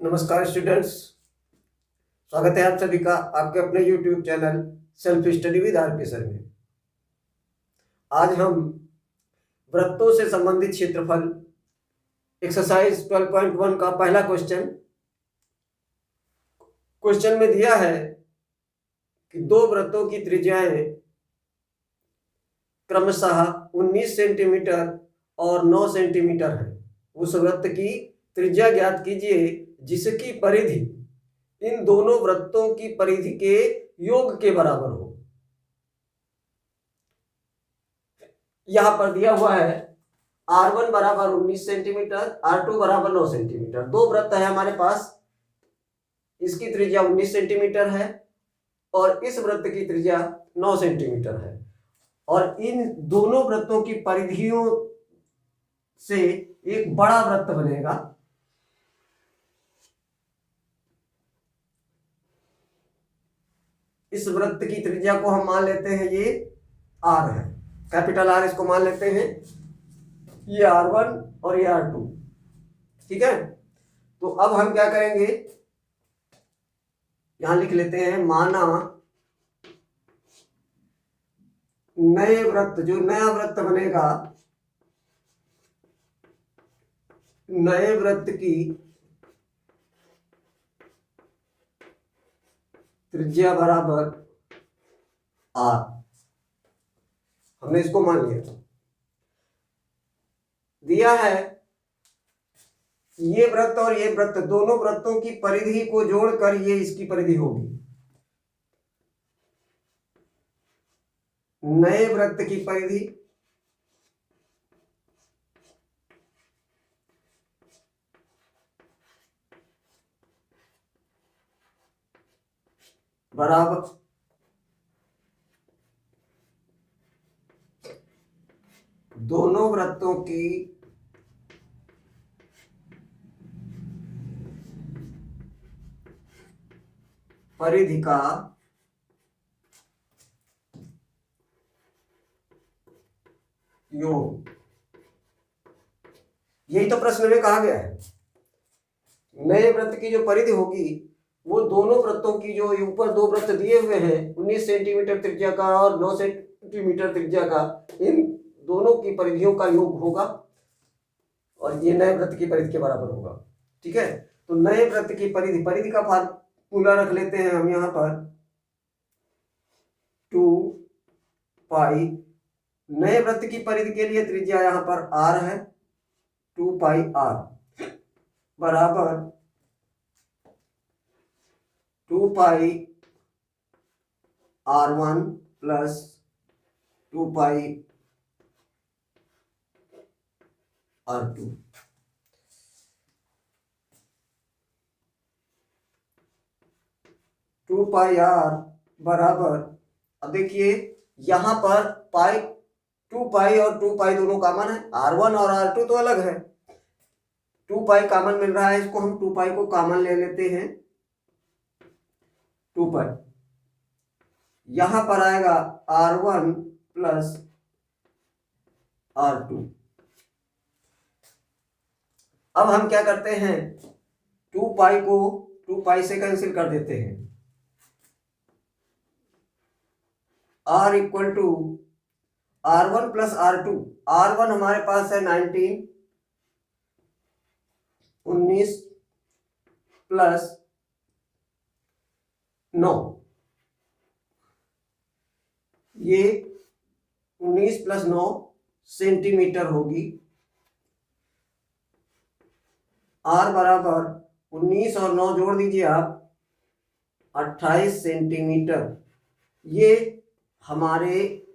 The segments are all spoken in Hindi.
नमस्कार स्टूडेंट्स, स्वागत है आप सभी का आपके अपने YouTube channel self study with RP sir में। आज हम वृत्तों से संबंधित क्षेत्रफल एक्सरसाइज 12.1 का पहला क्वेश्चन में दिया है कि दो वृत्तों की त्रिज्याएं क्रमशः 19 सेंटीमीटर और 9 सेंटीमीटर है। उस वृत्त की त्रिज्या ज्ञात कीजिए जिसकी परिधि इन दोनों वृत्तों की परिधि के योग के बराबर हो। यहां पर दिया हुआ है R1 बराबर 19 सेंटीमीटर, R2 बराबर 9 सेंटीमीटर। दो वृत्त है हमारे पास, इसकी त्रिज्या 19 सेंटीमीटर है और इस वृत्त की त्रिज्या 9 सेंटीमीटर है और इन दोनों वृत्तों की परिधियों से एक बड़ा वृत्त बनेगा। इस वृत्त की त्रिज्या को हम मान लेते हैं ये R है, कैपिटल R इसको मान लेते हैं। ये R1 और ये R2, ठीक है। तो अब हम क्या करेंगे, यहां लिख लेते हैं माना नए वृत्त, जो नया वृत्त बनेगा, नए वृत्त की त्रिज्या बराबर R। हमने इसको मान लिया। दिया है ये वृत्त और ये वृत्त, दोनों वृत्तों की परिधि को जोड़कर ये इसकी परिधि होगी। नए वृत्त की परिधि बराबर दोनों वृत्तों की परिधि का योग। यही तो प्रश्न में कहा गया है। नए वृत्त की जो परिधि होगी वो दोनों वृत्तों की, जो ऊपर दो वृत्त दिए हुए हैं 19 सेंटीमीटर त्रिज्या का और 9 सेंटीमीटर त्रिज्या का, इन दोनों की परिधियों का योग होगा और ये नए वृत्त की परिधि के बराबर होगा, ठीक है। तो नए वृत्त की परिधि का फार्मूला रख लेते हैं हम यहां पर 2 पाई। नए वृत्त की परिधि के लिए त्रिज्या यहां पर R है, 2 पाई R बराबर 2 pi R1 plus 2 pi R2। Two pi R बराबर, अब देखिए यहां पर पाई, 2 पाई और 2 पाई दोनों कॉमन है, R1 और R2 तो अलग है। 2 पाई कॉमन मिल रहा है, इसको हम 2 पाई को कॉमन ले लेते हैं। 2 पाई यहां पर आएगा R1 प्लस R2। अब हम क्या करते हैं, 2 पाई को 2 पाई से कैंसिल कर देते हैं। R equal to R1 plus R2। R1 हमारे पास है 19 प्लस 9, ये 19 प्लस 9 सेंटीमीटर होगी। R बराबर 19 और 9 जोड़ दीजिए आप, 28 सेंटीमीटर। ये हमारे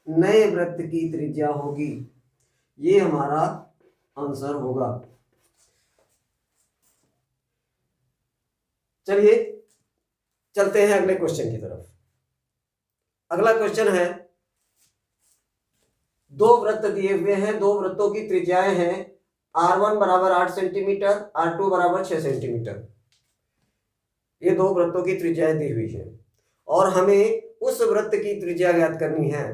नए वृत्त की त्रिज्या होगी, ये हमारा आंसर होगा। चलिए चलते हैं अगले क्वेश्चन की तरफ। अगला क्वेश्चन है, दो वृत्त दिए हुए हैं, दो वृत्तों की त्रिज्याएं हैं R1 बराबर 8 सेंटीमीटर, R2 बराबर 6 सेंटीमीटर। ये दो वृत्तों की त्रिज्याएं दी हुई है और हमें उस वृत्त की त्रिज्या ज्ञात करनी है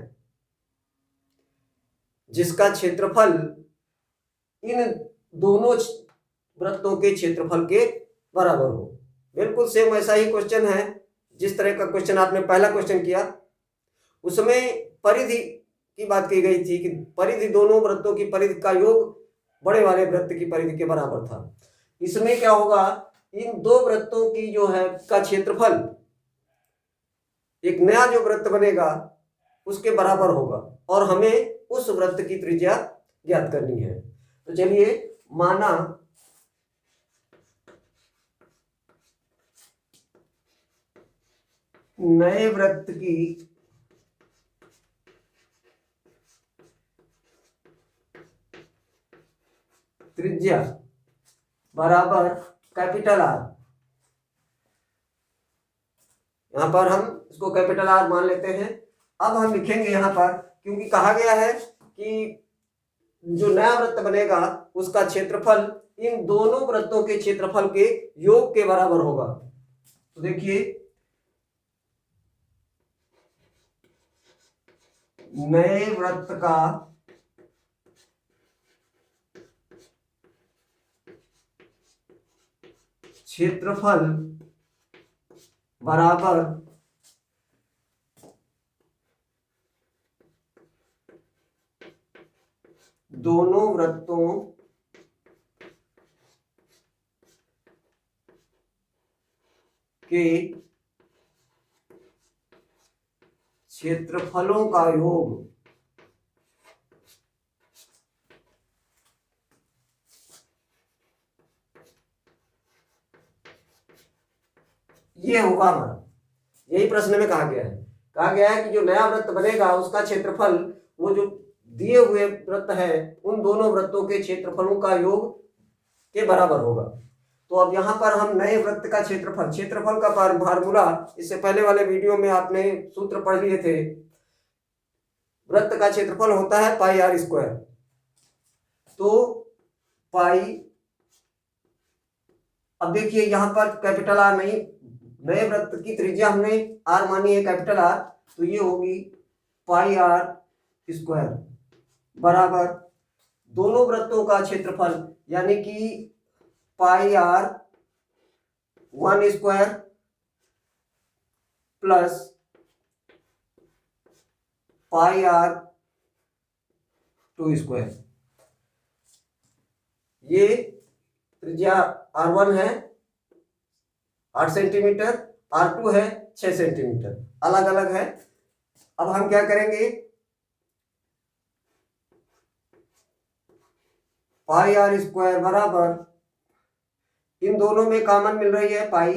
जिसका क्षेत्रफल इन दोनों वृत्तों के क्षेत्रफल के बराबर हो। बिल्कुल सेम ऐसा ही क्वेश्चन है जिस तरह का क्वेश्चन आपने पहला क्वेश्चन किया, उसमें परिधि की बात की गई थी कि परिधि दोनों वृत्तों की परिधि का योग बड़े वाले वृत्त की परिधि के बराबर था। इसमें क्या होगा, इन दो वृत्तों की जो है का क्षेत्रफल एक नया जो वृत्त बनेगा उसके बराबर होगा और हमें उस वृत्त की त्रिज्या ज्ञात करनी है। तो चलिए, माना नए वृत्त की त्रिज्या बराबर कैपिटल आर। यहां पर हम इसको कैपिटल आर मान लेते हैं। अब हम लिखेंगे यहां पर, क्योंकि कहा गया है कि जो नया वृत्त बनेगा उसका क्षेत्रफल इन दोनों वृत्तों के क्षेत्रफल के योग के बराबर होगा। तो देखिए, नए वृत्त का क्षेत्रफल बराबर दोनों वृत्तों के क्षेत्रफलों का योग। ये होगा हमारा, यही प्रश्न में कहा गया है। कहा गया है कि जो नया वृत्त बनेगा उसका क्षेत्रफल वो जो दिए हुए वृत्त है उन दोनों वृत्तों के क्षेत्रफलों का योग के बराबर होगा। तो अब यहाँ पर हम नए वृत्त का क्षेत्रफल, क्षेत्रफल का फार्मूला इससे पहले वाले वीडियो में आपने सूत्र पढ़ लिए थे। वृत्त का क्षेत्रफल होता है पाई आर स्क्वायर। तो पाई, अब देखिए यहाँ पर कैपिटल आर नहीं, नए वृत्त की त्रिज्या हमने आर मानी है कैपिटल आर, तो ये होगी पाई आर स्क्वायर बराबर दोनों वृत्तों का क्षेत्रफल, यानी कि pi r 1 square plus pi r 2 square. ये त्रिज्या R1 है 8 सेंटीमीटर, R2 है 6 सेंटीमीटर, अलग अलग है। अब हम क्या करेंगे, पाई आर स्क्वायर बराबर, इन दोनों में कॉमन मिल रही है पाई,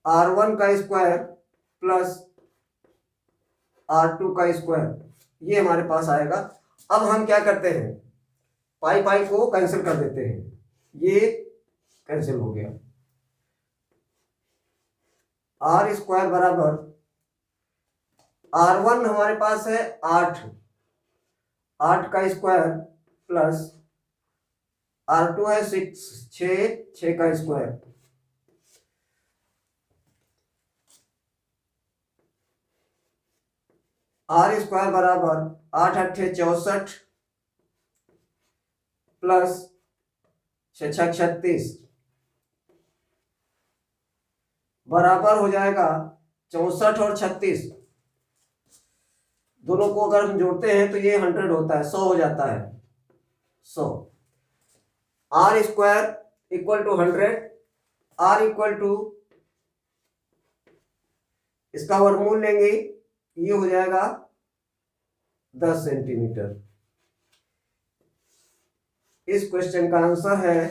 R1 का स्क्वायर प्लस R2 का स्क्वायर, ये हमारे पास आएगा। अब हम क्या करते हैं, पाई पाई को कैंसिल कर देते हैं, ये कैंसिल हो गया। आर स्क्वायर बराबर R1 हमारे पास है 8 का स्क्वायर प्लस R2 है 6 का स्क्वायर। आर स्क्वायर बराबर 8 8 64 प्लस 6 36 बराबर हो जाएगा 64 और 36, दोनों को अगर हम जोड़ते हैं तो ये 100 होता है, 100 हो जाता है, 100। R square equal to 100, r equal to, इसका वर्गमूल लेंगे, ये हो जाएगा 10 सेंटीमीटर। इस क्वेश्चन का आंसर है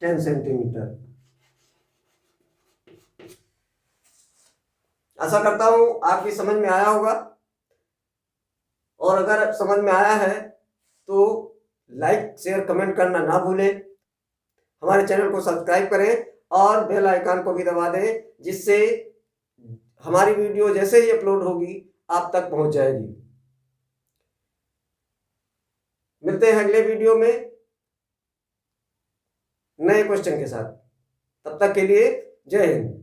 10 सेंटीमीटर। आशा करता हूं आपकी समझ में आया होगा, और अगर समझ में आया है तो लाइक शेयर कमेंट करना ना भूलें। हमारे चैनल को सब्सक्राइब करें और बेल आइकन को भी दबा दें, जिससे हमारी वीडियो जैसे ही अपलोड होगी आप तक पहुंच जाएगी। मिलते हैं अगले वीडियो में नए क्वेश्चन के साथ, तब तक के लिए जय हिंद।